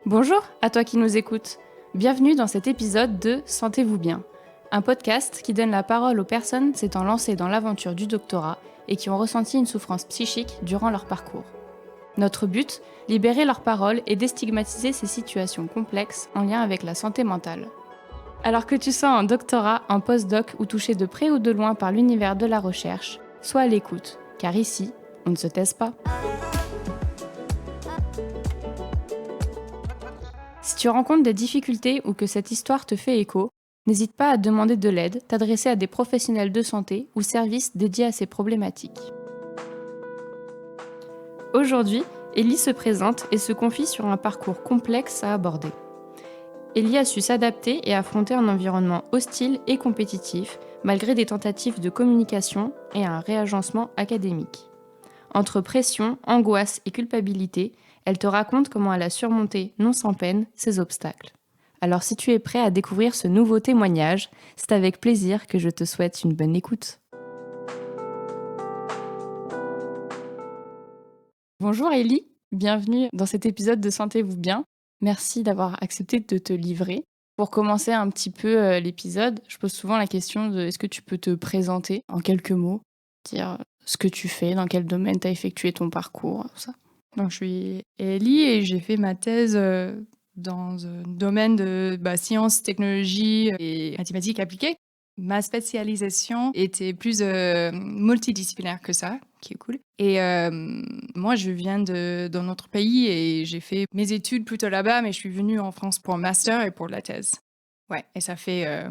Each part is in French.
Bonjour à toi qui nous écoutes. Bienvenue dans cet épisode de Sentez-vous bien, un podcast qui donne la parole aux personnes s'étant lancées dans l'aventure du doctorat et qui ont ressenti une souffrance psychique durant leur parcours. Notre but, libérer leur parole et déstigmatiser ces situations complexes en lien avec la santé mentale. Alors que tu sois en doctorat, en postdoc ou touché de près ou de loin par l'univers de la recherche, sois à l'écoute, car ici, on ne se taise pas. Si tu rencontres des difficultés ou que cette histoire te fait écho, n'hésite pas à demander de l'aide, t'adresser à des professionnels de santé ou services dédiés à ces problématiques. Aujourd'hui, Ellie se présente et se confie sur un parcours complexe à aborder. Ellie a su s'adapter et affronter un environnement hostile et compétitif, malgré des tentatives de communication et un réagencement académique. Entre pression, angoisse et culpabilité, elle te raconte comment elle a surmonté, non sans peine, ces obstacles. Alors si tu es prêt à découvrir ce nouveau témoignage, c'est avec plaisir que je te souhaite une bonne écoute. Bonjour Ellie, bienvenue dans cet épisode de Sentez-vous bien. Merci d'avoir accepté de te livrer. Pour commencer un petit peu l'épisode, je pose souvent la question de est-ce que tu peux te présenter en quelques mots, dire ce que tu fais, dans quel domaine tu as effectué ton parcours, tout ça. Donc, je suis Ellie et j'ai fait ma thèse dans un domaine de sciences, technologies et mathématiques appliquées. Ma spécialisation était plus multidisciplinaire que ça, qui est cool. Et moi, je viens d'un autre pays et j'ai fait mes études plutôt là-bas, mais je suis venue en France pour un master et pour la thèse. Ouais, et ça fait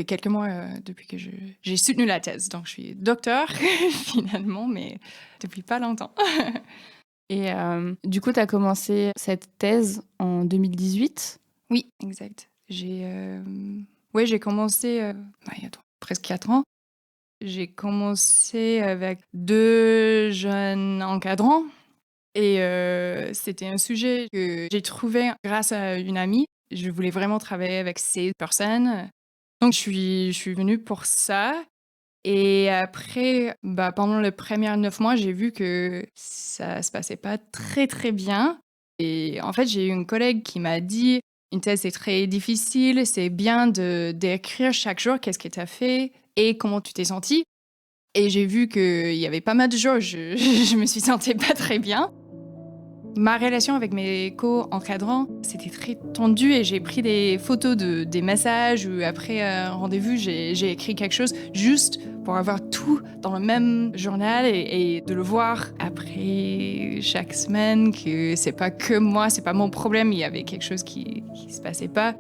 quelques mois depuis que j'ai soutenu la thèse. Donc, je suis docteur, finalement, mais depuis pas longtemps. Et du coup, tu as commencé cette thèse en 2018 ? Oui, exact. J'ai commencé il y a presque 4 ans. J'ai commencé avec 2 jeunes encadrants et c'était un sujet que j'ai trouvé grâce à une amie. Je voulais vraiment travailler avec ces personnes. Donc je suis venue pour ça et après, pendant les premiers 9 mois, j'ai vu que ça se passait pas très, très bien et en fait, j'ai eu une collègue qui m'a dit: «Une thèse, c'est très difficile, c'est bien d'écrire chaque jour qu'est-ce que tu as fait et comment tu t'es sentie». Et j'ai vu qu'il y avait pas mal de jours, je me suis sentie pas très bien. Ma relation avec mes co-encadrants, c'était très tendu et j'ai pris des photos des messages où après un rendez-vous, j'ai écrit quelque chose juste pour avoir tout dans le même journal et de le voir après chaque semaine que c'est pas que moi, c'est pas mon problème, il y avait quelque chose qui se passait pas.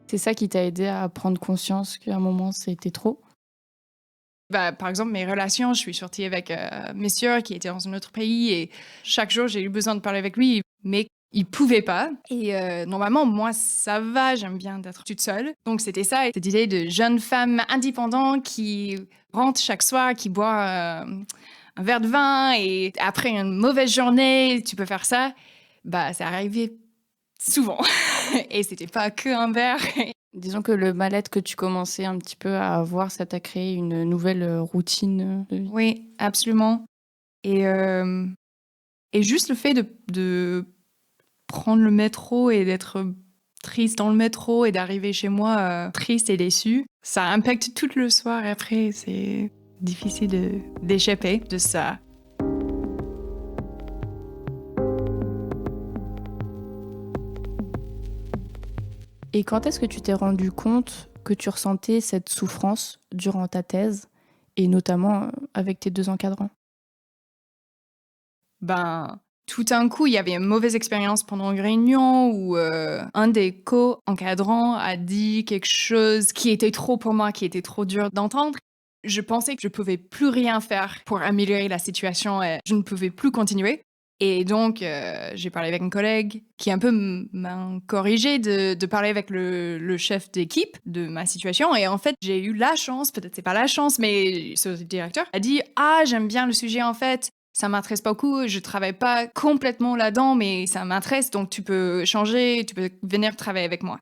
C'est ça qui t'a aidé à prendre conscience qu'à un moment, c'était trop ? Par exemple, mes relations, je suis sortie avec mes sœurs qui étaient dans un autre pays et chaque jour, j'ai eu besoin de parler avec lui, mais il pouvait pas. Et normalement, moi, ça va, j'aime bien d'être toute seule. Donc, c'était ça, cette idée de jeune femme indépendante qui rentre chaque soir, qui boit un verre de vin et après une mauvaise journée, tu peux faire ça. Ça arrivait souvent. Et c'était pas que un verre. Disons que le mal-être que tu commençais un petit peu à avoir, ça t'a créé une nouvelle routine de vie. Oui, absolument. Et, et juste le fait de prendre le métro et d'être triste dans le métro et d'arriver chez moi triste et déçue, ça impacte tout le soir. Après, c'est difficile d'échapper de ça. Et quand est-ce que tu t'es rendu compte que tu ressentais cette souffrance durant ta thèse, et notamment avec tes 2 encadrants ? Tout d'un coup, il y avait une mauvaise expérience pendant une réunion où un des co-encadrants a dit quelque chose qui était trop pour moi, qui était trop dur d'entendre. Je pensais que je pouvais plus rien faire pour améliorer la situation et je ne pouvais plus continuer. Et donc, j'ai parlé avec une collègue qui un peu m'a corrigé de parler avec le chef d'équipe de ma situation. Et en fait, j'ai eu la chance, peut-être c'est pas la chance, mais ce directeur a dit: «Ah, j'aime bien le sujet en fait. Ça m'intéresse beaucoup, je travaille pas complètement là-dedans, mais ça m'intéresse, donc tu peux changer, tu peux venir travailler avec moi».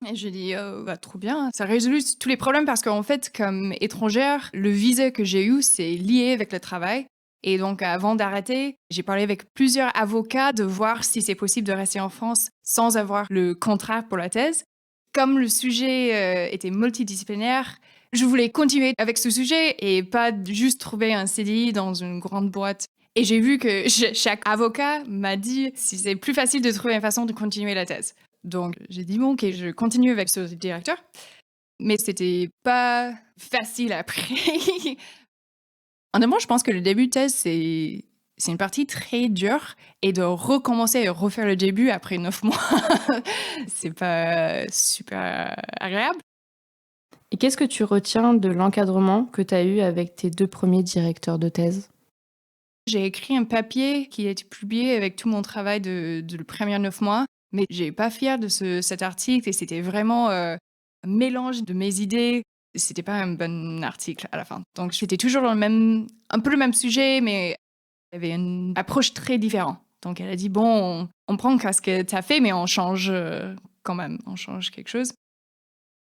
Et je dis: trop bien, ça résout tous les problèmes parce qu'en fait, comme étrangère, le visa que j'ai eu, c'est lié avec le travail. Et donc, avant d'arrêter, j'ai parlé avec plusieurs avocats de voir si c'est possible de rester en France sans avoir le contrat pour la thèse. Comme le sujet était multidisciplinaire, je voulais continuer avec ce sujet et pas juste trouver un CDI dans une grande boîte. Et j'ai vu que chaque avocat m'a dit si c'est plus facile de trouver une façon de continuer la thèse. Donc, j'ai dit bon, ok, je continue avec ce directeur. Mais c'était pas facile après. Honnêtement, je pense que le début de thèse, c'est une partie très dure et de recommencer et refaire le début après 9 mois, c'est pas super agréable. Et qu'est-ce que tu retiens de l'encadrement que tu as eu avec tes 2 premiers directeurs de thèse? J'ai écrit un papier qui a été publié avec tout mon travail de le premier 9 mois, mais j'ai pas fière de cet article et c'était vraiment un mélange de mes idées. C'était pas un bon article à la fin. Donc c'était toujours dans un peu le même sujet, mais il y avait une approche très différente. Donc elle a dit, bon, on prend ce que tu as fait, mais on change quand même, on change quelque chose.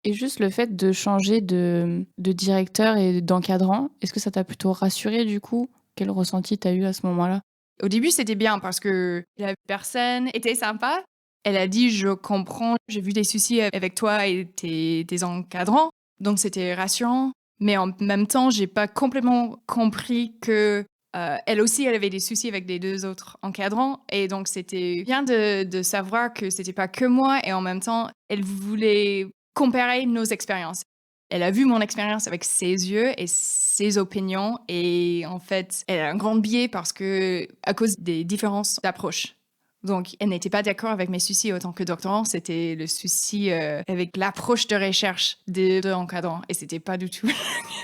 Et juste le fait de changer de directeur et d'encadrant, est-ce que ça t'a plutôt rassuré du coup? Quel ressenti t'as eu à ce moment-là? Au début, c'était bien parce que la personne était sympa. Elle a dit, je comprends, j'ai vu des soucis avec toi et tes encadrants. Donc c'était rassurant. Mais en même temps, j'ai pas complètement compris que elle aussi, elle avait des soucis avec les 2 autres encadrants. Et donc c'était bien de savoir que c'était pas que moi. Et en même temps, elle voulait comparer nos expériences. Elle a vu mon expérience avec ses yeux et ses opinions et en fait, elle a un grand biais parce que à cause des différences d'approche. Donc, elle n'était pas d'accord avec mes soucis autant que doctorant, c'était le souci avec l'approche de recherche des 2 encadrants et c'était pas du tout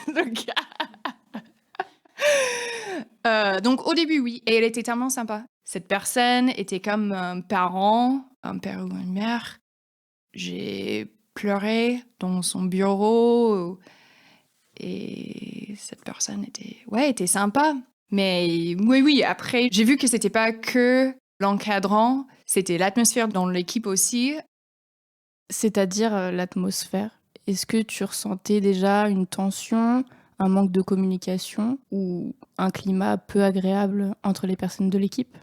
le cas. Donc au début, oui, et elle était tellement sympa. Cette personne était comme un parent, un père ou une mère. J'ai pleuré dans son bureau et cette personne était sympa. Mais oui, après, j'ai vu que c'était pas que l'encadrant, c'était l'atmosphère dans l'équipe aussi. C'est-à-dire, l'atmosphère. Est-ce que tu ressentais déjà une tension, un manque de communication ou un climat peu agréable entre les personnes de l'équipe?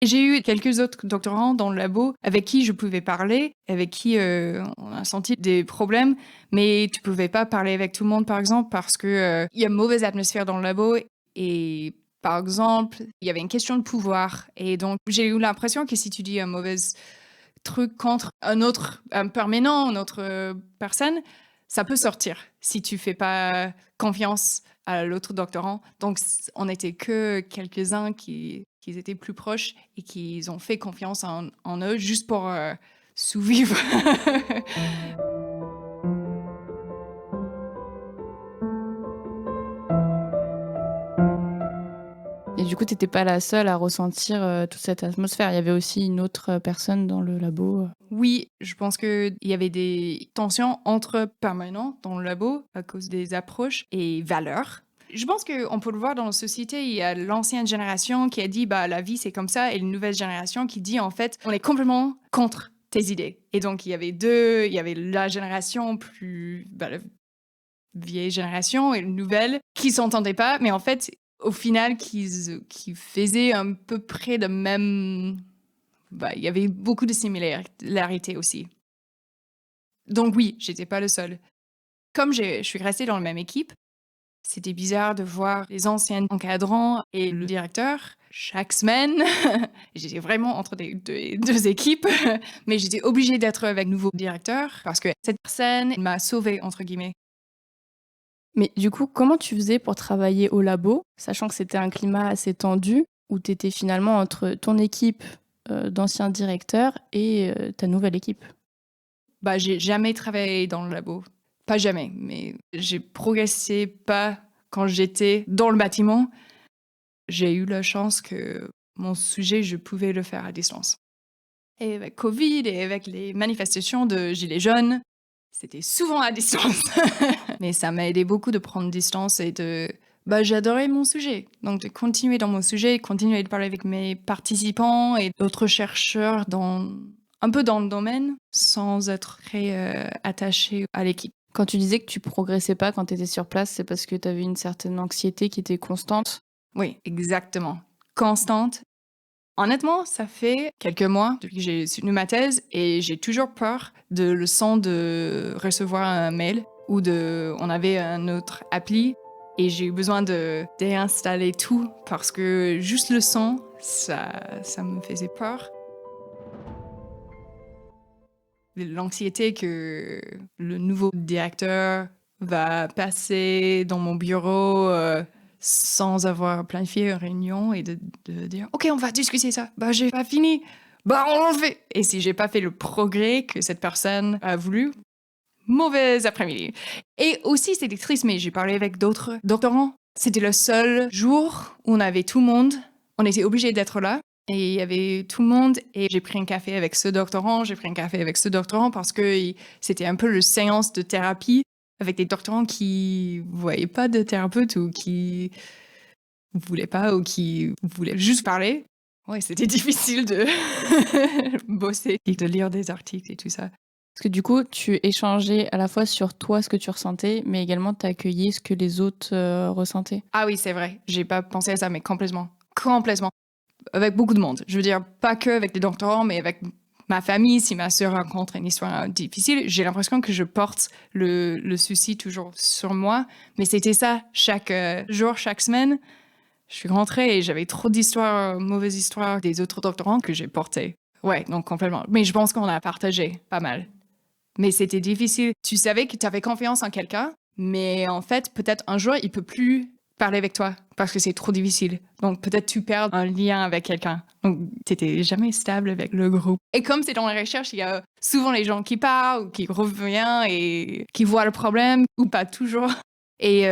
J'ai eu quelques autres doctorants dans le labo avec qui je pouvais parler, avec qui on a senti des problèmes, mais tu pouvais pas parler avec tout le monde, par exemple, parce que il y a une mauvaise atmosphère dans le labo et par exemple, il y avait une question de pouvoir et donc j'ai eu l'impression que si tu dis un mauvais truc contre un permanent, une autre personne, ça peut sortir si tu fais pas confiance à l'autre doctorant. Donc, on n'était que quelques-uns qui étaient plus proches et qui ont fait confiance en eux juste pour survivre. Et du coup, tu étais pas la seule à ressentir, toute cette atmosphère. Il y avait aussi une autre, personne dans le labo. Oui, je pense qu'il y avait des tensions entre permanents dans le labo à cause des approches et valeurs. Je pense qu'on peut le voir dans la société, il y a l'ancienne génération qui a dit bah la vie c'est comme ça et une nouvelle génération qui dit en fait on est complètement contre tes idées. Et donc il y avait la génération la vieille génération et une nouvelle qui s'entendaient pas, mais en fait au final qui faisaient un peu près de même. Bah, il y avait beaucoup de similarités aussi. Donc oui, j'étais pas le seul. Comme je suis restée dans la même équipe, c'était bizarre de voir les anciens encadrants et le directeur chaque semaine. J'étais vraiment entre les deux équipes, mais j'étais obligée d'être avec le nouveau directeur parce que cette personne m'a sauvée, entre guillemets. Mais du coup, comment tu faisais pour travailler au labo, sachant que c'était un climat assez tendu, où tu étais finalement entre ton équipe, d'anciens directeurs et ta nouvelle équipe? Bah, j'ai jamais travaillé dans le labo. Pas jamais, mais j'ai progressé pas quand j'étais dans le bâtiment. J'ai eu la chance que mon sujet, je pouvais le faire à distance. Et avec Covid et avec les manifestations de gilets jaunes, c'était souvent à distance. Mais ça m'a aidé beaucoup de prendre distance et j'adorais mon sujet. Donc de continuer dans mon sujet, continuer de parler avec mes participants et d'autres chercheurs un peu dans le domaine sans être très attaché à l'équipe. Quand tu disais que tu progressais pas quand tu étais sur place, c'est parce que tu avais une certaine anxiété qui était constante? Oui, exactement. Constante. Honnêtement, ça fait quelques mois depuis que j'ai soutenu ma thèse et j'ai toujours peur de le son de recevoir un mail ou on avait un autre appli et j'ai eu besoin de déinstaller tout parce que juste le son, ça me faisait peur. L'anxiété que le nouveau directeur va passer dans mon bureau sans avoir planifié une réunion et de dire OK, on va discuter ça. Bah, j'ai pas fini. Bah, on le fait. Et si j'ai pas fait le progrès que cette personne a voulu, mauvais après-midi. Et aussi, c'était triste, mais j'ai parlé avec d'autres doctorants. C'était le seul jour où on avait tout le monde. On était obligés d'être là. Et il y avait tout le monde. Et j'ai pris un café avec ce doctorant, j'ai pris un café avec ce doctorant parce que c'était un peu le séance de thérapie avec des doctorants qui voyaient pas de thérapeute ou qui voulaient pas ou qui voulaient juste parler. Ouais, c'était difficile de bosser et de lire des articles et tout ça. Parce que du coup, tu échangeais à la fois sur toi, ce que tu ressentais, mais également tu accueillais ce que les autres ressentaient. Ah oui, c'est vrai. J'ai pas pensé à ça, mais complètement. Complètement. Avec beaucoup de monde. Je veux dire, pas que avec les doctorants, mais avec ma famille. Si ma sœur rencontre une histoire difficile, j'ai l'impression que je porte le souci toujours sur moi. Mais c'était ça, chaque jour, chaque semaine. Je suis rentrée et j'avais trop d'histoires, mauvaises histoires des autres doctorants que j'ai portées. Ouais, donc complètement. Mais je pense qu'on a partagé pas mal. Mais c'était difficile. Tu savais que tu avais confiance en quelqu'un, mais en fait, peut-être un jour, il peut plus parler avec toi parce que c'est trop difficile. Donc peut-être tu perds un lien avec quelqu'un. Donc t'étais jamais stable avec le groupe. Et comme c'est dans la recherche, il y a souvent les gens qui partent ou qui reviennent et qui voient le problème ou pas toujours. Et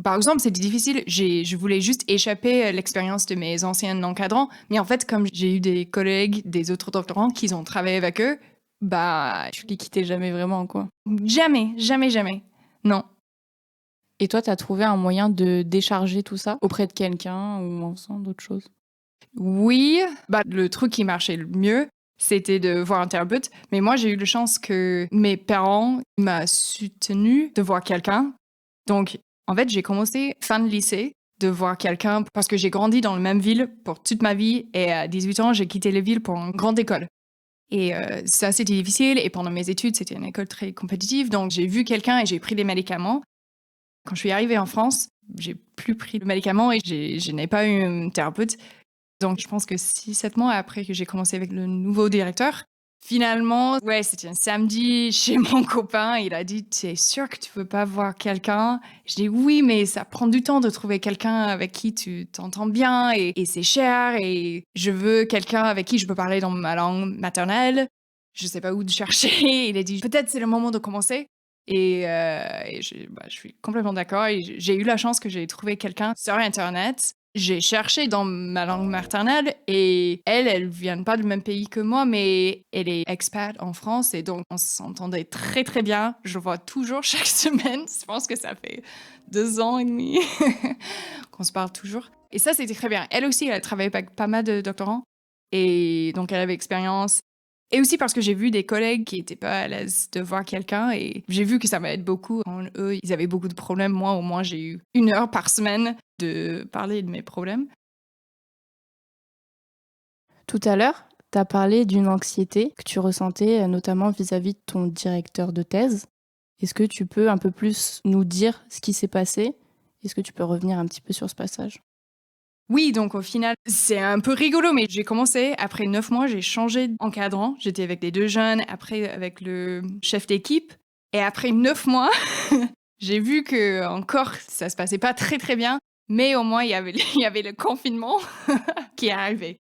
par exemple, c'était difficile. Je voulais juste échapper à l'expérience de mes anciens encadrants. Mais en fait, comme j'ai eu des collègues, des autres doctorants qui ont travaillé avec eux, bah, Tu les quittais jamais vraiment, quoi. jamais, jamais, jamais. Non. Et toi, tu as trouvé un moyen de décharger tout ça auprès de quelqu'un ou en faisant d'autres choses? Oui, bah, le truc qui marchait le mieux, c'était de voir un thérapeute. Mais moi, j'ai eu la chance que mes parents m'ont soutenu de voir quelqu'un. Donc, en fait, j'ai commencé fin de lycée de voir quelqu'un parce que j'ai grandi dans la même ville pour toute ma vie et à 18 ans, j'ai quitté la ville pour une grande école. Et ça, c'était difficile. Et pendant mes études, c'était une école très compétitive. Donc, j'ai vu quelqu'un et j'ai pris des médicaments. Quand je suis arrivée en France, j'ai plus pris de médicaments et je n'ai pas eu un thérapeute. Donc, je pense que 6-7 mois après que j'ai commencé avec le nouveau directeur, finalement, ouais, c'était un samedi chez mon copain. Il a dit, tu es sûr que tu veux pas voir quelqu'un? Je dis oui, mais ça prend du temps de trouver quelqu'un avec qui tu t'entends bien et c'est cher et je veux quelqu'un avec qui je peux parler dans ma langue maternelle. Je sais pas où de chercher. Il a dit, peut-être c'est le moment de commencer. Je suis complètement d'accord. Et j'ai eu la chance que j'ai trouvé quelqu'un sur Internet. J'ai cherché dans ma langue maternelle et elle vient pas du même pays que moi, mais elle est expat en France et donc on s'entendait très très bien. Je le vois toujours chaque semaine. Je pense que ça fait 2 ans et demi qu'on se parle toujours. Et ça, c'était très bien. Elle aussi, elle a travaillé avec pas mal de doctorants et donc elle avait expérience. Et aussi parce que j'ai vu des collègues qui étaient pas à l'aise de voir quelqu'un et j'ai vu que ça m'aide beaucoup. Eux, ils avaient beaucoup de problèmes. Moi, au moins, j'ai eu 1 heure par semaine de parler de mes problèmes. Tout à l'heure, tu as parlé d'une anxiété que tu ressentais, notamment vis-à-vis de ton directeur de thèse. Est-ce que tu peux un peu plus nous dire ce qui s'est passé? Est-ce que tu peux revenir un petit peu sur ce passage? Oui, donc au final, c'est un peu rigolo, mais j'ai commencé, après 9 mois, j'ai changé d'encadrant. J'étais avec les 2 jeunes, après avec le chef d'équipe. Et après 9 mois, j'ai vu que encore ça se passait pas très très bien, mais au moins il y avait, il y avait le confinement qui est arrivé.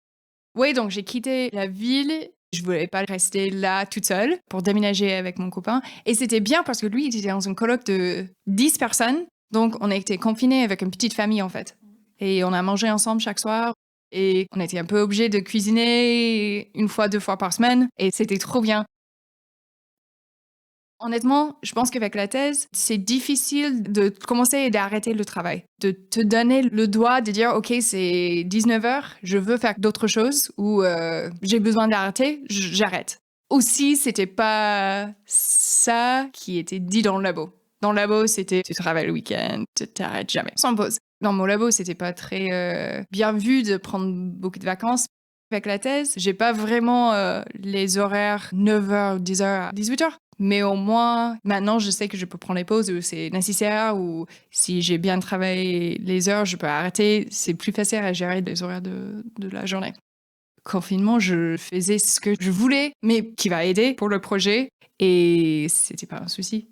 Oui, donc j'ai quitté la ville. Je voulais pas rester là toute seule pour déménager avec mon copain. Et c'était bien parce que lui, il était dans une coloc de 10 personnes. Donc on a été confinés avec une petite famille en fait. Et on a mangé ensemble chaque soir. Et on était un peu obligés de cuisiner 1 fois, 2 fois par semaine. Et c'était trop bien. Honnêtement, je pense qu'avec la thèse, c'est difficile de commencer et d'arrêter le travail. De te donner le droit de dire, OK, c'est 19 heures, je veux faire d'autres choses ou j'ai besoin d'arrêter, j'arrête. Aussi, c'était pas ça qui était dit dans le labo. Dans le labo, c'était tu travailles le week-end, tu t'arrêtes jamais, sans pause. Dans mon labo, c'était pas très bien vu de prendre beaucoup de vacances. Avec la thèse, j'ai pas vraiment les horaires 9h, 10h, 18h. Mais au moins, maintenant, je sais que je peux prendre les pauses où c'est nécessaire ou si j'ai bien travaillé les heures, je peux arrêter. C'est plus facile à gérer les horaires de la journée. Confinement, je faisais ce que je voulais, mais qui va aider pour le projet. Et c'était pas un souci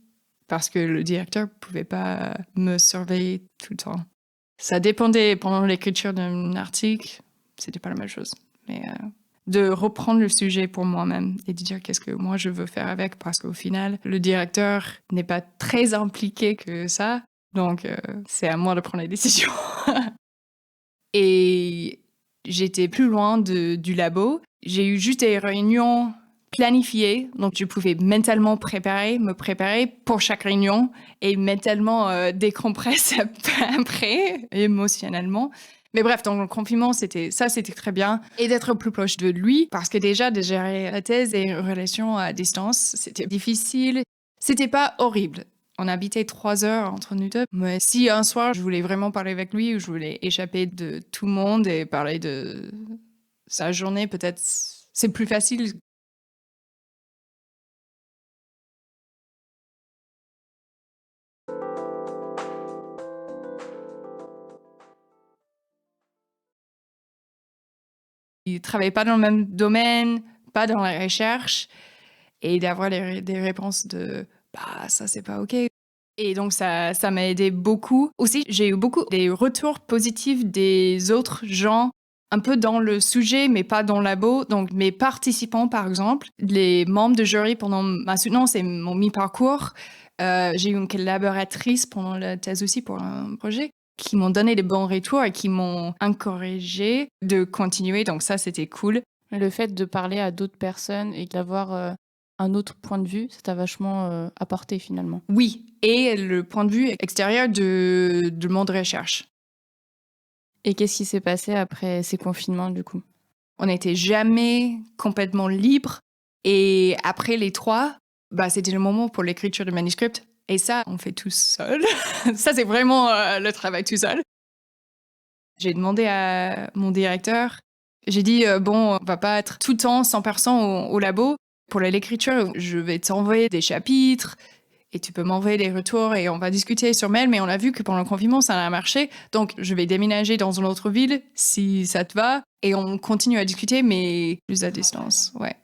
parce que le directeur pouvait pas me surveiller tout le temps. Ça dépendait pendant l'écriture d'un article, c'était pas la même chose. Mais de reprendre le sujet pour moi-même et de dire qu'est-ce que moi je veux faire avec, parce qu'au final, le directeur n'est pas très impliqué que ça. Donc, c'est à moi de prendre les décisions. Et j'étais plus loin du labo. J'ai eu juste des réunions planifiées, donc je pouvais mentalement me préparer pour chaque réunion et mentalement décompresser après, émotionnellement. Mais bref, dans le confinement, c'était très bien. Et d'être plus proche de lui, parce que déjà, de gérer la thèse et une relation à distance, c'était difficile. C'était pas horrible. On habitait 3 heures entre nous deux. Mais si un soir, je voulais vraiment parler avec lui ou je voulais échapper de tout le monde et parler de sa journée, peut-être c'est plus facile. Il ne travaillait pas dans le même domaine, pas dans la recherche, et d'avoir des réponses de bah ça c'est pas ok. Et donc ça m'a aidé beaucoup. Aussi, j'ai eu beaucoup des retours positifs des autres gens un peu dans le sujet, mais pas dans le labo. Donc mes participants, par exemple, les membres de jury pendant ma soutenance et mon mi-parcours, j'ai eu une collaboratrice pendant la thèse aussi pour un projet qui m'ont donné des bons retours et qui m'ont encouragé de continuer. Donc ça, c'était cool. Le fait de parler à d'autres personnes et d'avoir un autre point de vue, ça t'a vachement apporté finalement. Oui, et le point de vue extérieur du monde de recherche. Et qu'est-ce qui s'est passé après ces confinements du coup? On n'était jamais complètement libre. Et après les 3, bah, c'était le moment pour l'écriture du manuscrit. Et ça, on fait tout seul. Ça, c'est vraiment le travail tout seul. J'ai demandé à mon directeur, j'ai dit, bon, on va pas être tout le temps 100% au labo. Pour l'écriture, je vais t'envoyer des chapitres et tu peux m'envoyer des retours et on va discuter sur mail. Mais on a vu que pendant le confinement, ça n'a marché. Donc, je vais déménager dans une autre ville si ça te va. Et on continue à discuter, mais plus à distance, ouais.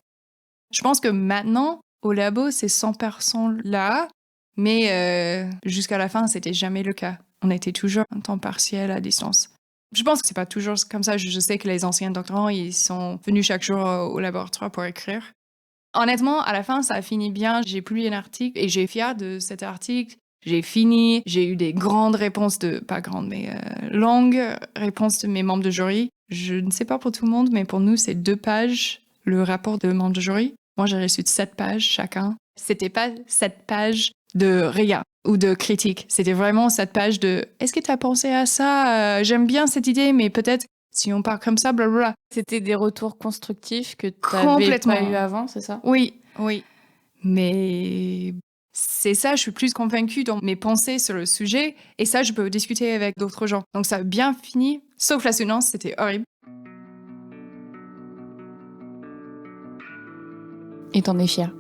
Je pense que maintenant, au labo, c'est 100% là. Mais jusqu'à la fin, c'était jamais le cas. On était toujours en temps partiel à distance. Je pense que c'est pas toujours comme ça. Je sais que les anciens doctorants, ils sont venus chaque jour au laboratoire pour écrire. Honnêtement, à la fin, ça a fini bien. J'ai publié un article et j'ai fière de cet article. J'ai fini. J'ai eu des grandes réponses pas grandes, mais longues réponses de mes membres de jury. Je ne sais pas pour tout le monde, mais pour nous, c'est 2 pages, le rapport de membres de jury. Moi, j'ai reçu 7 pages chacun. C'était pas 7 pages de rien ou de critique. C'était vraiment 7 pages de « Est-ce que tu as pensé à ça? J'aime bien cette idée, mais peut-être si on part comme ça, blablabla. » C'était des retours constructifs que tu n'avais pas eu avant, c'est ça? Oui, oui. Mais c'est ça, je suis plus convaincue dans mes pensées sur le sujet. Et ça, je peux discuter avec d'autres gens. Donc ça a bien fini, sauf la soutenance, c'était horrible. Et t'en es fière?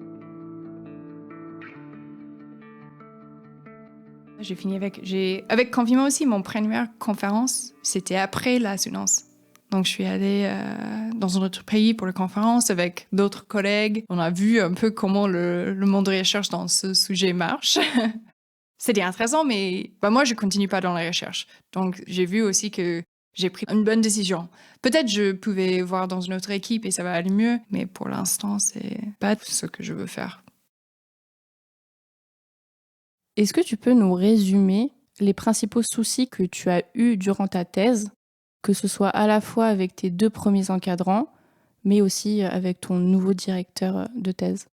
J'ai fini avec confinement aussi, mon première conférence, c'était après la soutenance. Donc je suis allée dans un autre pays pour la conférence avec d'autres collègues. On a vu un peu comment le monde de recherche dans ce sujet marche. C'était intéressant, mais moi, je continue pas dans la recherche. Donc j'ai vu aussi que j'ai pris une bonne décision. Peut-être je pouvais voir dans une autre équipe et ça va aller mieux, mais pour l'instant, c'est pas ce que je veux faire. Est-ce que tu peux nous résumer les principaux soucis que tu as eus durant ta thèse, que ce soit à la fois avec tes 2 premiers encadrants, mais aussi avec ton nouveau directeur de thèse?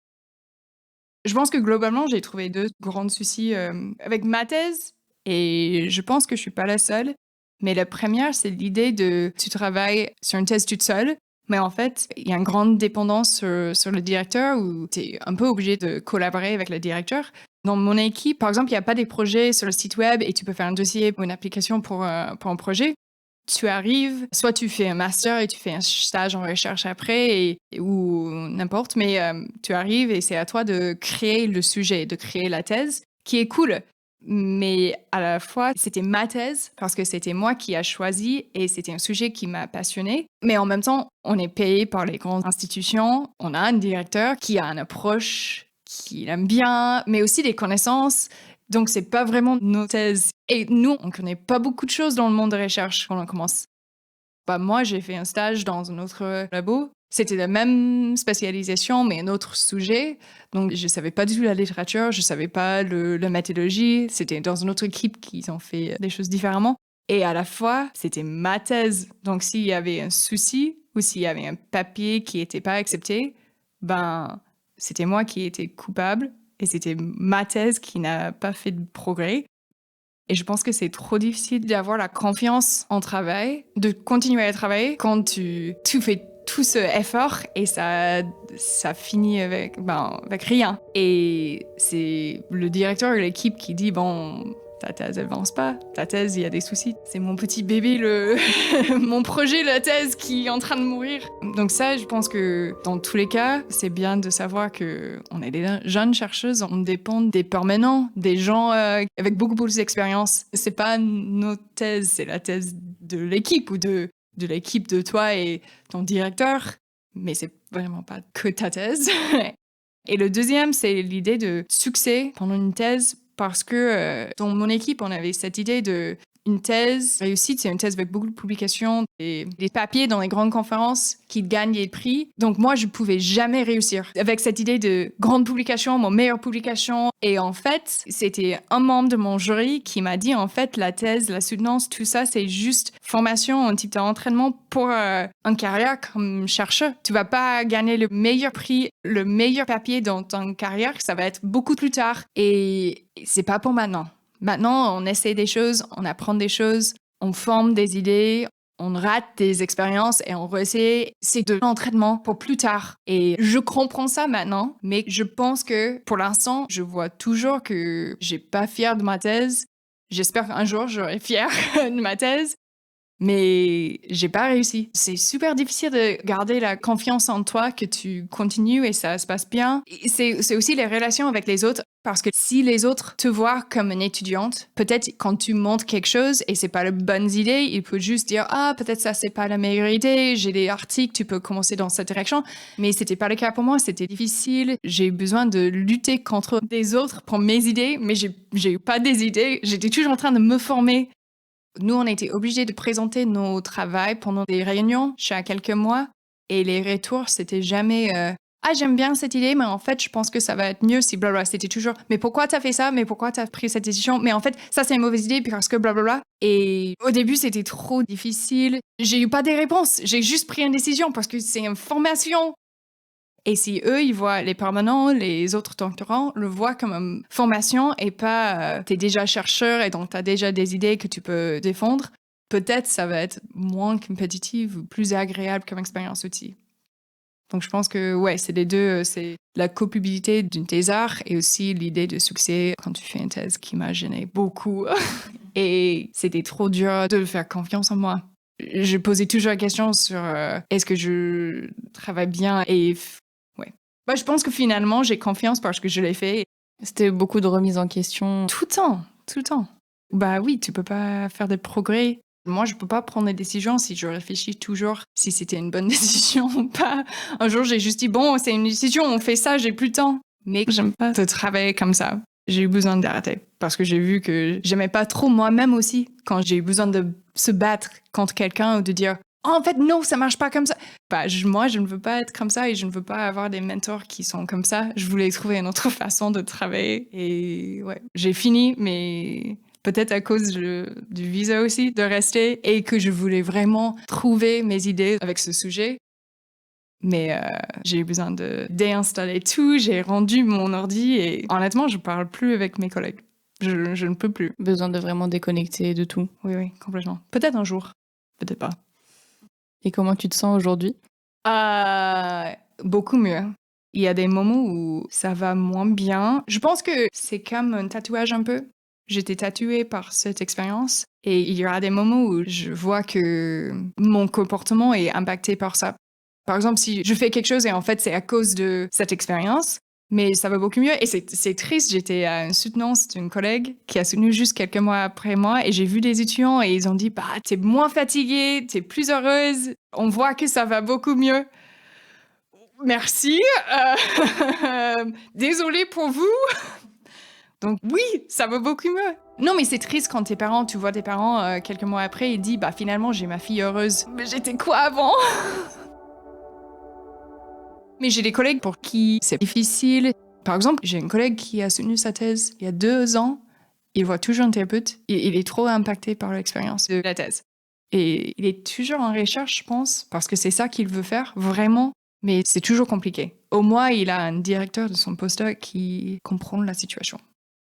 Je pense que globalement, j'ai trouvé 2 grands soucis avec ma thèse et je pense que je suis pas la seule. Mais la première, c'est l'idée de tu travailles sur une thèse toute seule, mais en fait, il y a une grande dépendance sur le directeur où tu es un peu obligé de collaborer avec le directeur. Dans mon équipe, par exemple, il n'y a pas des projets sur le site web et tu peux faire un dossier ou une application pour un projet. Tu arrives, soit tu fais un master et tu fais un stage en recherche après, ou n'importe, mais tu arrives et c'est à toi de créer le sujet, de créer la thèse, qui est cool. Mais à la fois, c'était ma thèse parce que c'était moi qui a choisi et c'était un sujet qui m'a passionné. Mais en même temps, on est payé par les grandes institutions. On a un directeur qui a une approche qu'il aime bien, mais aussi des connaissances. Donc, c'est pas vraiment nos thèses. Et nous, on connaît pas beaucoup de choses dans le monde de recherche quand on commence. Moi, j'ai fait un stage dans un autre labo. C'était la même spécialisation, mais un autre sujet. Donc, je savais pas du tout la littérature, je savais pas la méthodologie. C'était dans une autre équipe qui ont fait des choses différemment. Et à la fois, c'était ma thèse. Donc, s'il y avait un souci ou s'il y avait un papier qui n'était pas accepté, c'était moi qui étais coupable et c'était ma thèse qui n'a pas fait de progrès. Et je pense que c'est trop difficile d'avoir la confiance en travail, de continuer à travailler quand tu fais tout ce effort et ça finit avec rien. Et c'est le directeur de l'équipe qui dit ta thèse avance pas, ta thèse il y a des soucis. C'est mon petit bébé, mon projet, la thèse qui est en train de mourir. Donc ça, je pense que dans tous les cas, c'est bien de savoir que on est des jeunes chercheuses, on dépend des permanents, des gens avec beaucoup plus d'expérience. C'est pas notre thèse, c'est la thèse de l'équipe ou de l'équipe de toi et ton directeur, mais c'est vraiment pas que ta thèse. Et le deuxième, c'est l'idée de succès pendant une thèse, parce que dans mon équipe, on avait cette idée de une thèse réussite, c'est une thèse avec beaucoup de publications, des papiers dans les grandes conférences qui gagnent des prix. Donc moi, je pouvais jamais réussir avec cette idée de grande publication, mon meilleure publication. Et en fait, c'était un membre de mon jury qui m'a dit, en fait, la thèse, la soutenance, tout ça, c'est juste formation, un type d'entraînement pour une carrière comme chercheur. Tu vas pas gagner le meilleur prix, le meilleur papier dans ton carrière, ça va être beaucoup plus tard. Et c'est pas pour maintenant. Maintenant, on essaie des choses, on apprend des choses, on forme des idées, on rate des expériences et on réessaie. C'est de l'entraînement pour plus tard. Et je comprends ça maintenant, mais je pense que pour l'instant, je vois toujours que j'ai pas fière de ma thèse. J'espère qu'un jour, j'aurai fière de ma thèse. Mais j'ai pas réussi. C'est super difficile de garder la confiance en toi, que tu continues et ça se passe bien. C'est aussi les relations avec les autres, parce que si les autres te voient comme une étudiante, peut-être quand tu montres quelque chose et c'est pas la bonne idée, ils peuvent juste dire peut-être ça c'est pas la meilleure idée, j'ai des articles, tu peux commencer dans cette direction. Mais c'était pas le cas pour moi, c'était difficile. J'ai eu besoin de lutter contre des autres pour mes idées, mais j'ai eu pas des idées. J'étais toujours en train de me former. Nous, on a été obligés de présenter nos travaux pendant des réunions chaque quelques mois. Et les retours, c'était jamais j'aime bien cette idée, mais en fait, je pense que ça va être mieux si blablabla. C'était toujours mais pourquoi t'as fait ça? Mais pourquoi t'as pris cette décision? Mais en fait, ça, c'est une mauvaise idée parce que blablabla. Et au début, c'était trop difficile. J'ai eu pas des réponses. J'ai juste pris une décision parce que c'est une formation. Et si eux, ils voient les permanents, les autres doctorants, le voient comme une formation et pas t'es déjà chercheur et donc t'as déjà des idées que tu peux défendre, peut-être ça va être moins compétitif ou plus agréable comme expérience aussi. Donc je pense que c'est les deux, c'est la copublicité d'une thésard et aussi l'idée de succès quand tu fais une thèse qui m'a gêné beaucoup. Et c'était trop dur de faire confiance en moi. Je posais toujours la question sur est-ce que je travaille bien et je pense que finalement, j'ai confiance parce que je l'ai fait. C'était beaucoup de remises en question. Tout le temps. Oui, tu peux pas faire des progrès. Moi, je peux pas prendre des décisions si je réfléchis toujours si c'était une bonne décision ou pas. Un jour, j'ai juste dit, c'est une décision, on fait ça, j'ai plus le temps. Mais j'aime pas de travailler comme ça. J'ai eu besoin d'arrêter parce que j'ai vu que j'aimais pas trop moi-même aussi quand j'ai eu besoin de se battre contre quelqu'un ou de dire en fait, non, ça marche pas comme ça. Moi, je ne veux pas être comme ça et je ne veux pas avoir des mentors qui sont comme ça. Je voulais trouver une autre façon de travailler et j'ai fini, mais peut-être à cause du visa aussi, de rester et que je voulais vraiment trouver mes idées avec ce sujet. Mais j'ai eu besoin de déinstaller tout, j'ai rendu mon ordi et honnêtement, je parle plus avec mes collègues. Je ne peux plus. Besoin de vraiment déconnecter de tout. Oui, complètement. Peut-être un jour, peut-être pas. Et comment tu te sens aujourd'hui? Beaucoup mieux. Il y a des moments où ça va moins bien. Je pense que c'est comme un tatouage un peu. J'étais tatouée par cette expérience et il y aura des moments où je vois que mon comportement est impacté par ça. Par exemple, si je fais quelque chose et en fait c'est à cause de cette expérience, mais ça va beaucoup mieux. Et c'est triste, j'étais à une soutenance d'une collègue qui a soutenu juste quelques mois après moi et j'ai vu des étudiants et ils ont dit « Bah, t'es moins fatiguée, t'es plus heureuse, on voit que ça va beaucoup mieux. » Merci, désolée pour vous. Donc oui, ça va beaucoup mieux. Non, mais c'est triste quand tu vois tes parents quelques mois après et dis « Bah finalement, j'ai ma fille heureuse. » Mais j'étais quoi avant? Mais j'ai des collègues pour qui c'est difficile. Par exemple, j'ai une collègue qui a soutenu sa thèse il y a 2 ans. Il voit toujours un thérapeute et il est trop impacté par l'expérience de la thèse. Et il est toujours en recherche, je pense, parce que c'est ça qu'il veut faire, vraiment. Mais c'est toujours compliqué. Au moins, il a un directeur de son postdoc qui comprend la situation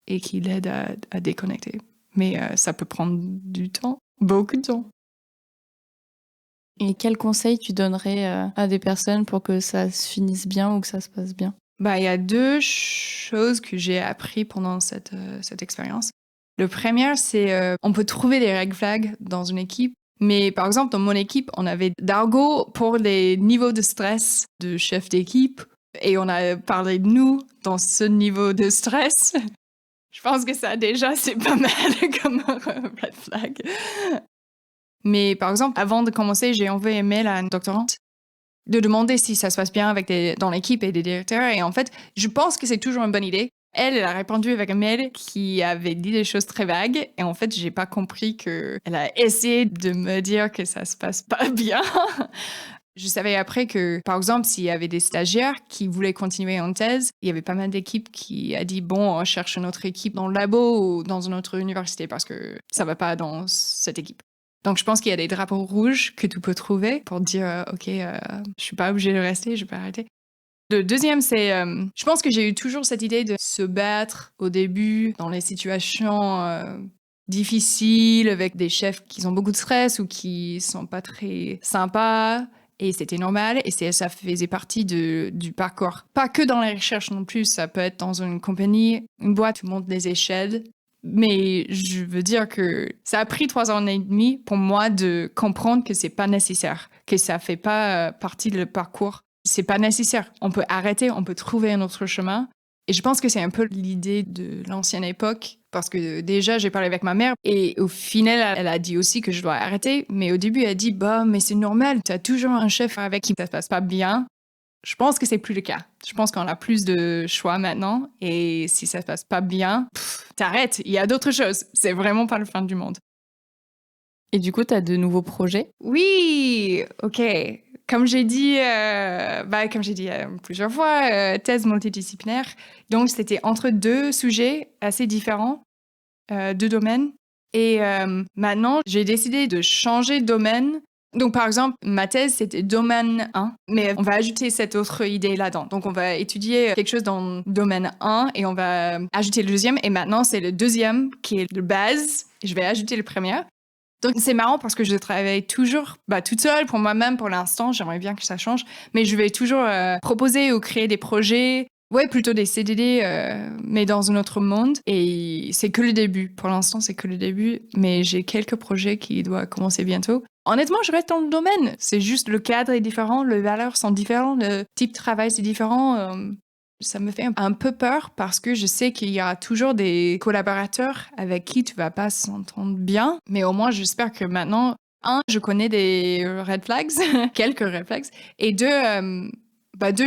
et qui l'aide à déconnecter. Mais ça peut prendre du temps, beaucoup de temps. Et quels conseils tu donnerais à des personnes pour que ça se finisse bien ou que ça se passe bien? Bah, il y a 2 choses que j'ai appris pendant cette expérience. Le premier, c'est, on peut trouver des red flags dans une équipe, mais par exemple, dans mon équipe, on avait d'argot pour les niveaux de stress de chef d'équipe et on a parlé de nous dans ce niveau de stress. Je pense que ça, déjà, c'est pas mal comme red flag. Mais par exemple, avant de commencer, j'ai envoyé un mail à une doctorante de demander si ça se passe bien dans l'équipe et des directeurs. Et en fait, je pense que c'est toujours une bonne idée. Elle a répondu avec un mail qui avait dit des choses très vagues. Et en fait, j'ai pas compris qu'elle a essayé de me dire que ça se passe pas bien. Je savais après que, par exemple, s'il y avait des stagiaires qui voulaient continuer en thèse, il y avait pas mal d'équipes qui a dit, bon, on cherche une autre équipe dans le labo ou dans une autre université parce que ça va pas dans cette équipe. Donc, je pense qu'il y a des drapeaux rouges que tu peux trouver pour dire, OK, je suis pas obligée de rester, je peux arrêter. Le deuxième, c'est, je pense que j'ai eu toujours cette idée de se battre au début dans les situations difficiles avec des chefs qui ont beaucoup de stress ou qui sont pas très sympas. Et c'était normal et ça faisait partie du parcours. Pas que dans la recherche non plus, ça peut être dans une compagnie, une boîte, tu montes des échelles. Mais je veux dire que ça a pris 3 ans et demi pour moi de comprendre que c'est pas nécessaire, que ça fait pas partie du parcours. C'est pas nécessaire. On peut arrêter, on peut trouver un autre chemin. Et je pense que c'est un peu l'idée de l'ancienne époque, parce que déjà, j'ai parlé avec ma mère, et au final, elle a dit aussi que je dois arrêter. Mais au début, elle a dit, bah, mais c'est normal, tu as toujours un chef avec qui ça se passe pas bien. Je pense que c'est plus le cas. Je pense qu'on a plus de choix maintenant, et si ça se passe pas bien, t'arrêtes, il y a d'autres choses. C'est vraiment pas le fin du monde. Et du coup, tu as de nouveaux projets? Oui, ok. Comme j'ai dit, plusieurs fois, thèse multidisciplinaire. Donc, c'était entre 2 sujets assez différents, 2 domaines. Et maintenant, j'ai décidé de changer de domaine. Donc, par exemple, ma thèse, c'était domaine 1, mais on va ajouter cette autre idée là-dedans. Donc, on va étudier quelque chose dans le domaine 1 et on va ajouter le deuxième. Et maintenant, c'est le deuxième qui est de base. Et je vais ajouter le premier. Donc c'est marrant parce que je travaille toujours toute seule pour moi-même pour l'instant. J'aimerais bien que ça change, mais je vais toujours proposer ou créer des projets. Ouais, plutôt des CDD, mais dans un autre monde. Et c'est que le début. Pour l'instant, c'est que le début, mais j'ai quelques projets qui doivent commencer bientôt. Honnêtement, je reste dans le domaine. C'est juste le cadre est différent, les valeurs sont différentes, le type de travail c'est différent. Ça me fait un peu peur parce que je sais qu'il y aura toujours des collaborateurs avec qui tu vas pas s'entendre bien. Mais au moins, j'espère que maintenant, je connais des red flags, quelques red flags. Et deux,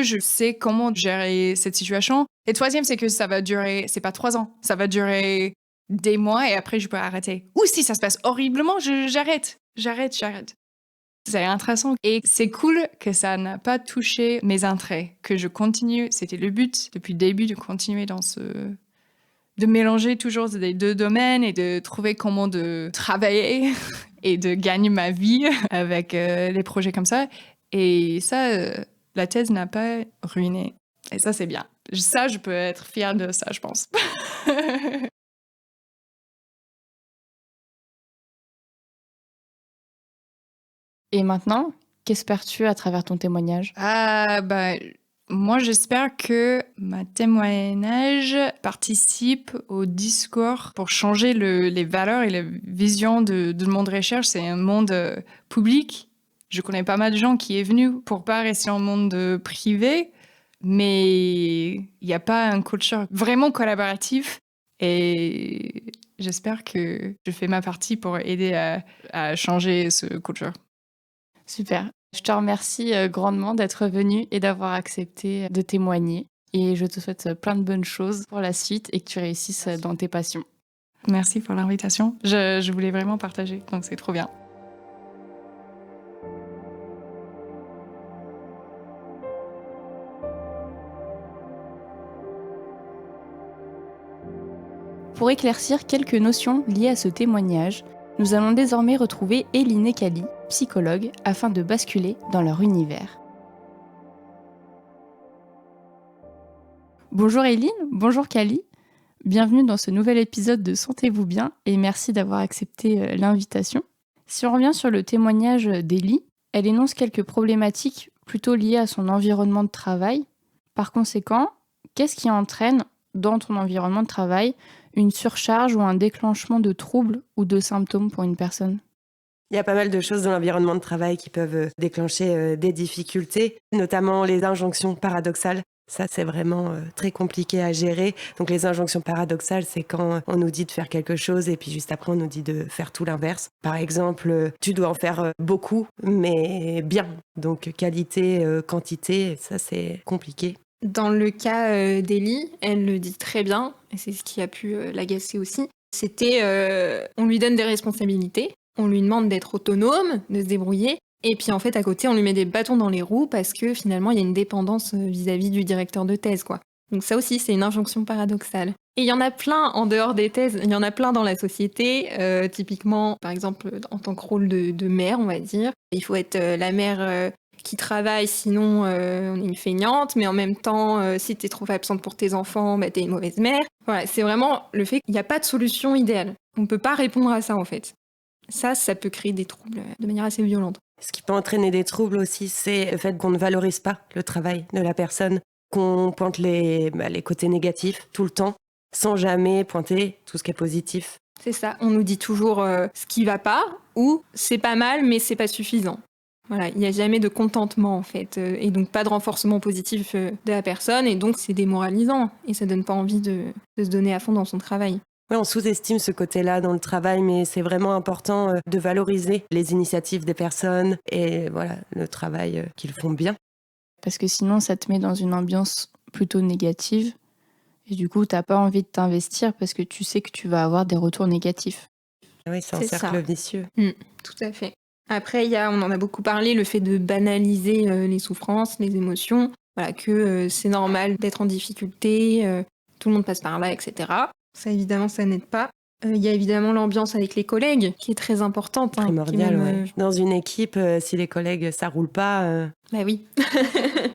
je sais comment gérer cette situation. Et troisième, c'est que ça va durer, c'est pas 3 ans, ça va durer des mois et après, je peux arrêter. Ou si ça se passe horriblement, j'arrête. J'arrête. C'est intéressant et c'est cool que ça n'a pas touché mes intérêts, que je continue. C'était le but depuis le début de continuer de mélanger toujours les 2 domaines et de trouver comment de travailler et de gagner ma vie avec les projets comme ça. Et ça, la thèse n'a pas ruiné. Et ça, c'est bien. Ça, je peux être fière de ça, je pense. Et maintenant, qu'espères-tu à travers ton témoignage? Ah, Moi, j'espère que ma témoignage participe au discours pour changer les valeurs et la vision de monde recherche. C'est un monde public. Je connais pas mal de gens qui est venu pour pas rester en monde privé, mais il n'y a pas une culture vraiment collaborative. Et j'espère que je fais ma partie pour aider à changer ce culture. Super. Je te remercie grandement d'être venu et d'avoir accepté de témoigner. Et je te souhaite plein de bonnes choses pour la suite et que tu réussisses dans tes passions. Merci pour l'invitation. Je voulais vraiment partager, donc c'est trop bien. Pour éclaircir quelques notions liées à ce témoignage, nous allons désormais retrouver Éline et Cali, psychologues, afin de basculer dans leur univers. Bonjour Éline, bonjour Cali. Bienvenue dans ce nouvel épisode de Sentez-vous bien et merci d'avoir accepté l'invitation. Si on revient sur le témoignage d'Élie, elle énonce quelques problématiques plutôt liées à son environnement de travail. Par conséquent, qu'est-ce qui entraîne dans ton environnement de travail une surcharge ou un déclenchement de troubles ou de symptômes pour une personne? Il y a pas mal de choses dans l'environnement de travail qui peuvent déclencher des difficultés, notamment les injonctions paradoxales. Ça, c'est vraiment très compliqué à gérer. Donc les injonctions paradoxales, c'est quand on nous dit de faire quelque chose et puis juste après, on nous dit de faire tout l'inverse. Par exemple, tu dois en faire beaucoup, mais bien. Donc qualité, quantité, ça, c'est compliqué. Dans le cas d'Ellie, elle le dit très bien, et c'est ce qui a pu l'agacer aussi. C'était, on lui donne des responsabilités, on lui demande d'être autonome, de se débrouiller, et puis en fait à côté on lui met des bâtons dans les roues parce que finalement il y a une dépendance vis-à-vis du directeur de thèse, quoi. Donc ça aussi c'est une injonction paradoxale. Et il y en a plein en dehors des thèses, il y en a plein dans la société, typiquement par exemple en tant que rôle de mère on va dire. Il faut être la mère qui travaille, sinon on est une feignante, mais en même temps, si t'es trop absente pour tes enfants, bah, t'es une mauvaise mère. Voilà, c'est vraiment le fait qu'il n'y a pas de solution idéale. On peut pas répondre à ça en fait. Ça peut créer des troubles de manière assez violente. Ce qui peut entraîner des troubles aussi, c'est le fait qu'on ne valorise pas le travail de la personne, qu'on pointe les côtés négatifs tout le temps, sans jamais pointer tout ce qui est positif. C'est ça, on nous dit toujours ce qui va pas, ou c'est pas mal, mais c'est pas suffisant. Voilà, il n'y a jamais de contentement en fait, et donc pas de renforcement positif de la personne, et donc c'est démoralisant, et ça donne pas envie de se donner à fond dans son travail. Oui, on sous-estime ce côté-là dans le travail, mais c'est vraiment important de valoriser les initiatives des personnes et voilà, le travail qu'ils font bien. Parce que sinon, ça te met dans une ambiance plutôt négative. Et du coup, t'as pas envie de t'investir parce que tu sais que tu vas avoir des retours négatifs. Oui, c'est un C'est cercle ça. vicieux. Tout à fait. Après, on en a beaucoup parlé, le fait de banaliser les souffrances, les émotions, voilà, que c'est normal d'être en difficulté, tout le monde passe par là, etc. Ça, évidemment, ça n'aide pas. Il y a évidemment l'ambiance avec les collègues, qui est très importante. Primordial, ouais. Dans une équipe, si les collègues, ça roule pas... Bah oui.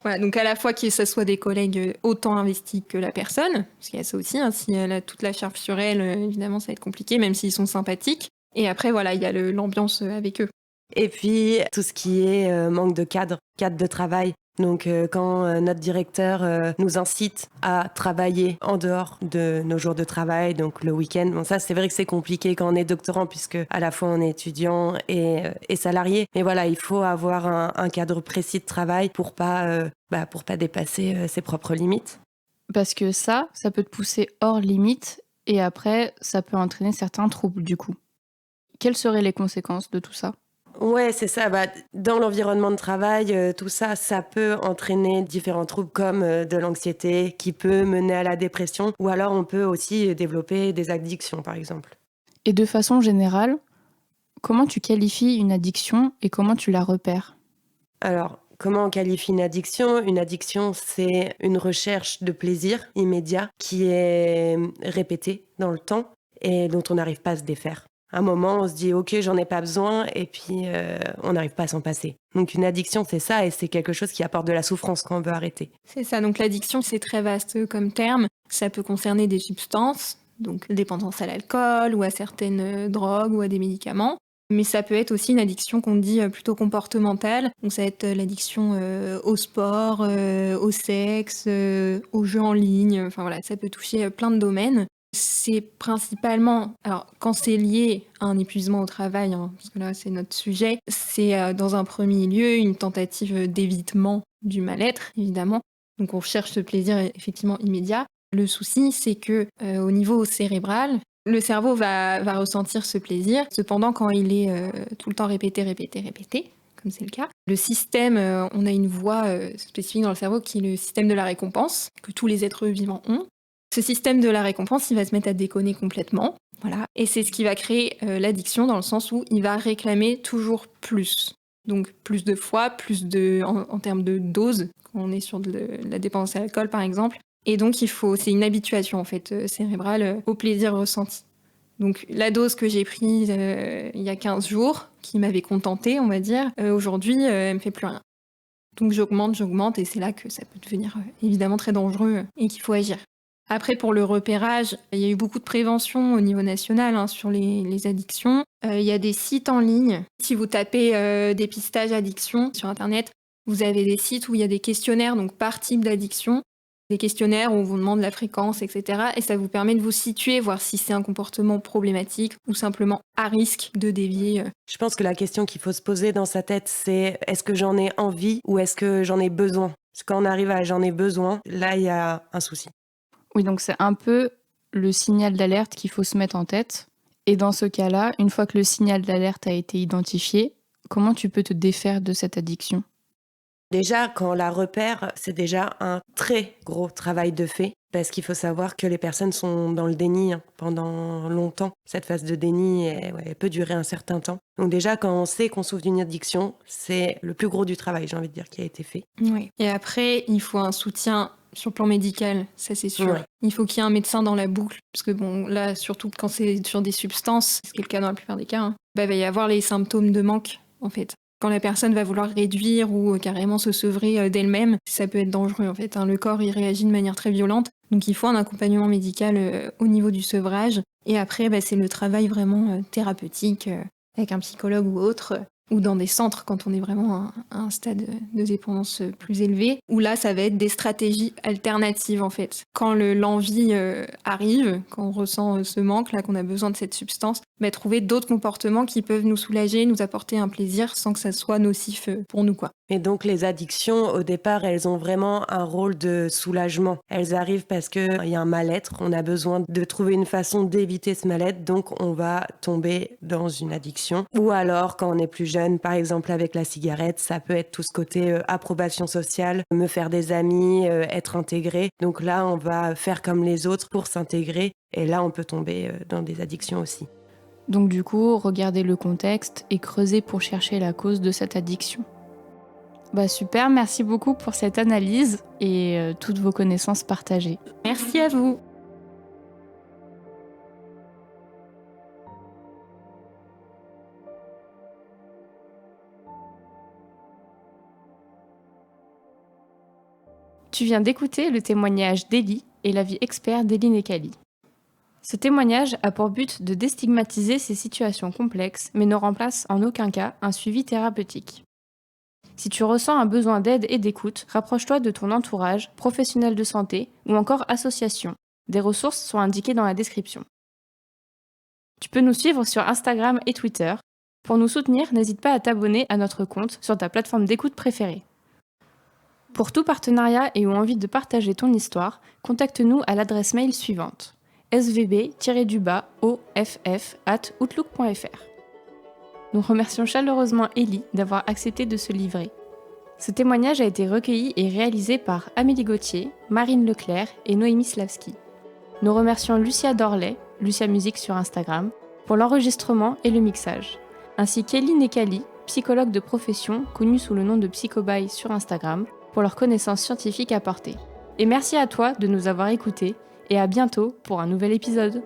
Voilà, donc à la fois que ce soit des collègues autant investis que la personne, parce qu'il y a ça aussi, si elle a toute la charge sur elle, évidemment, ça va être compliqué, même s'ils sont sympathiques. Et après, voilà, il y a l'ambiance avec eux. Et puis, tout ce qui est manque de cadre de travail. Donc, quand notre directeur nous incite à travailler en dehors de nos jours de travail, donc le week-end, bon, ça, c'est vrai que c'est compliqué quand on est doctorant, puisque à la fois on est étudiant et salarié. Mais voilà, il faut avoir un cadre précis de travail pour pas dépasser ses propres limites. Parce que ça peut te pousser hors limite et après, ça peut entraîner certains troubles du coup. Quelles seraient les conséquences de tout ça ? Ouais, c'est ça. Dans l'environnement de travail, tout ça, ça peut entraîner différents troubles comme de l'anxiété qui peut mener à la dépression ou alors on peut aussi développer des addictions, par exemple. Et de façon générale, comment tu qualifies une addiction et comment tu la repères ? Alors, comment on qualifie une addiction ? Une addiction, c'est une recherche de plaisir immédiat qui est répétée dans le temps et dont on n'arrive pas à se défaire. À un moment, on se dit « Ok, j'en ai pas besoin » et puis on n'arrive pas à s'en passer. Donc une addiction, c'est ça et c'est quelque chose qui apporte de la souffrance quand on veut arrêter. C'est ça, donc l'addiction, c'est très vaste comme terme. Ça peut concerner des substances, donc dépendance à l'alcool ou à certaines drogues ou à des médicaments. Mais ça peut être aussi une addiction qu'on dit plutôt comportementale. Donc ça va être l'addiction au sport, au sexe, aux jeux en ligne. Enfin voilà, ça peut toucher plein de domaines. C'est principalement, alors quand c'est lié à un épuisement au travail, hein, parce que là c'est notre sujet, c'est dans un premier lieu une tentative d'évitement du mal-être, évidemment. Donc on cherche ce plaisir effectivement immédiat. Le souci, c'est que au niveau cérébral, le cerveau va ressentir ce plaisir. Cependant, quand il est tout le temps répété, comme c'est le cas, le système, on a une voie spécifique dans le cerveau qui est le système de la récompense, que tous les êtres vivants ont. Ce système de la récompense, il va se mettre à déconner complètement. Voilà. Et c'est ce qui va créer l'addiction dans le sens où il va réclamer toujours plus. Donc plus de fois, en termes de dose, quand on est sur de la dépendance à l'alcool par exemple. Et donc c'est une habituation en fait cérébrale au plaisir ressenti. Donc la dose que j'ai prise il y a 15 jours, qui m'avait contentée on va dire, aujourd'hui elle me fait plus rien. Donc j'augmente et c'est là que ça peut devenir évidemment très dangereux et qu'il faut agir. Après, pour le repérage, il y a eu beaucoup de prévention au niveau national sur les addictions. Il y a des sites en ligne. Si vous tapez dépistage addiction sur Internet, vous avez des sites où il y a des questionnaires donc par type d'addiction. Des questionnaires où on vous demande la fréquence, etc. Et ça vous permet de vous situer, voir si c'est un comportement problématique ou simplement à risque de dévier. Je pense que la question qu'il faut se poser dans sa tête, c'est est-ce que j'en ai envie ou est-ce que j'en ai besoin ? Parce que quand on arrive à j'en ai besoin, là, il y a un souci. Oui, donc c'est un peu le signal d'alerte qu'il faut se mettre en tête. Et dans ce cas-là, une fois que le signal d'alerte a été identifié, comment tu peux te défaire de cette addiction ? Déjà, quand on la repère, c'est déjà un très gros travail de fait, parce qu'il faut savoir que les personnes sont dans le déni pendant longtemps. Cette phase de déni, elle peut durer un certain temps. Donc déjà, quand on sait qu'on souffre d'une addiction, c'est le plus gros du travail, j'ai envie de dire, qui a été fait. Oui. Et après, il faut un soutien sur le plan médical, ça c'est sûr. Ouais. Il faut qu'il y ait un médecin dans la boucle, parce que bon, là, surtout quand c'est sur des substances, ce qui est le cas dans la plupart des cas, il va y avoir les symptômes de manque, en fait. Quand la personne va vouloir réduire ou carrément se sevrer d'elle-même, ça peut être dangereux en fait. Le corps il réagit de manière très violente, donc il faut un accompagnement médical au niveau du sevrage. Et après, c'est le travail vraiment thérapeutique avec un psychologue ou autre, ou dans des centres quand on est vraiment à un stade de dépendance plus élevé, où là ça va être des stratégies alternatives en fait. Quand l'envie arrive, quand on ressent ce manque là, qu'on a besoin de cette substance, trouver d'autres comportements qui peuvent nous soulager, nous apporter un plaisir sans que ça soit nocif pour nous quoi. Et donc les addictions, au départ, elles ont vraiment un rôle de soulagement. Elles arrivent parce qu'il y a un mal-être, on a besoin de trouver une façon d'éviter ce mal-être, donc on va tomber dans une addiction. Ou alors, quand on est plus jeune, par exemple avec la cigarette, ça peut être tout ce côté approbation sociale, me faire des amis, être intégré. Donc là, on va faire comme les autres pour s'intégrer, et là, on peut tomber dans des addictions aussi. Donc du coup, regardez le contexte et creusez pour chercher la cause de cette addiction. Super, merci beaucoup pour cette analyse et toutes vos connaissances partagées. Merci à vous. Tu viens d'écouter le témoignage d'Ellie et la vie expert d'Ellie Nekali. Ce témoignage a pour but de déstigmatiser ces situations complexes, mais ne remplace en aucun cas un suivi thérapeutique. Si tu ressens un besoin d'aide et d'écoute, rapproche-toi de ton entourage, professionnel de santé ou encore association. Des ressources sont indiquées dans la description. Tu peux nous suivre sur Instagram et Twitter. Pour nous soutenir, n'hésite pas à t'abonner à notre compte sur ta plateforme d'écoute préférée. Pour tout partenariat et ou envie de partager ton histoire, contacte-nous à l'adresse mail suivante: svb-off@outlook.fr. Nous remercions chaleureusement Ellie d'avoir accepté de se livrer. Ce témoignage a été recueilli et réalisé par Amélie Gauthier, Marine Leclerc et Noémie Slavski. Nous remercions Lucia Dorley, Lucia Musique sur Instagram, pour l'enregistrement et le mixage, ainsi qu'Ellie Nekali, psychologue de profession connue sous le nom de Psychobaye sur Instagram, pour leurs connaissances scientifiques apportées. Et merci à toi de nous avoir écoutés et à bientôt pour un nouvel épisode.